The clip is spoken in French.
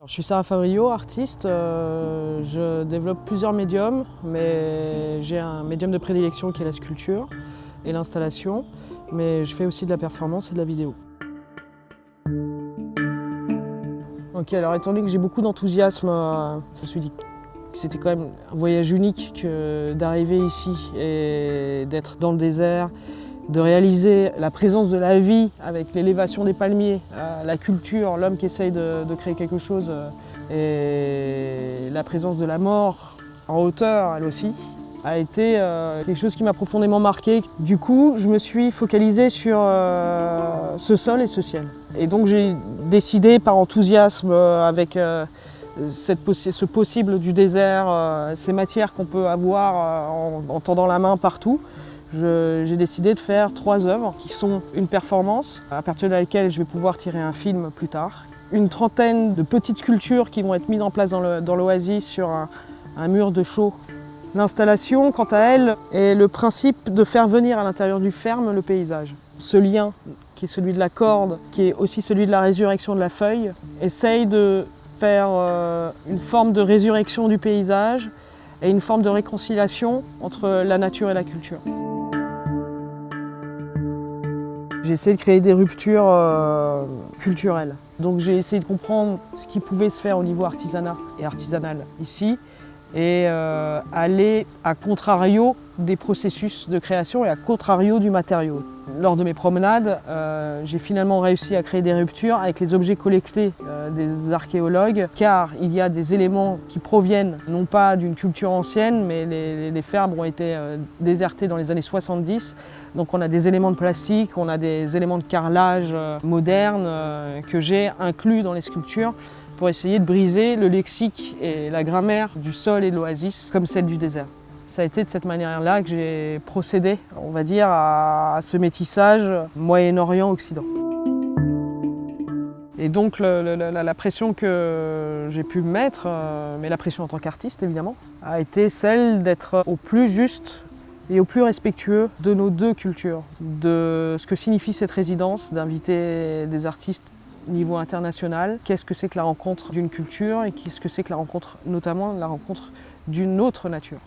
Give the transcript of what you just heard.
Je suis Sarah Fabriot, artiste. Je développe plusieurs médiums, mais j'ai un médium de prédilection qui est la sculpture et l'installation, mais je fais aussi de la performance et de la vidéo. Ok, alors étant donné que j'ai beaucoup d'enthousiasme, je me suis dit que c'était quand même un voyage unique que d'arriver ici et d'être dans le désert, de réaliser la présence de la vie avec l'élévation des palmiers, la culture, l'homme qui essaye de créer quelque chose, et la présence de la mort en hauteur, elle aussi, a été quelque chose qui m'a profondément marqué. Du coup, je me suis focalisée sur ce sol et ce ciel. Et donc j'ai décidé par enthousiasme avec ce possible du désert, ces matières qu'on peut avoir en tendant la main partout, j'ai décidé de faire 3 œuvres qui sont une performance à partir de laquelle je vais pouvoir tirer un film plus tard, une trentaine de petites sculptures qui vont être mises en place dans l'oasis sur un mur de chaux. L'installation, quant à elle, est le principe de faire venir à l'intérieur du ferme le paysage. Ce lien qui est celui de la corde, qui est aussi celui de la résurrection de la feuille, essaye de faire une forme de résurrection du paysage et une forme de réconciliation entre la nature et la culture. J'ai essayé de créer des ruptures culturelles. Donc j'ai essayé de comprendre ce qui pouvait se faire au niveau artisanat et artisanal ici et aller à contrario des processus de création et à contrario du matériau. Lors de mes promenades, j'ai finalement réussi à créer des ruptures avec les objets collectés des archéologues, car il y a des éléments qui proviennent non pas d'une culture ancienne, mais les fermes ont été désertées dans les années 70. Donc on a des éléments de plastique, on a des éléments de carrelage modernes que j'ai inclus dans les sculptures pour essayer de briser le lexique et la grammaire du sol et de l'oasis comme celle du désert. Ça a été de cette manière-là que j'ai procédé, on va dire, à ce métissage Moyen-Orient-Occident. Et donc la pression que j'ai pu me mettre, mais la pression en tant qu'artiste évidemment, a été celle d'être au plus juste et au plus respectueux de nos deux cultures, de ce que signifie cette résidence, d'inviter des artistes au niveau international, qu'est-ce que c'est que la rencontre d'une culture et qu'est-ce que c'est que la rencontre, notamment la rencontre d'une autre nature.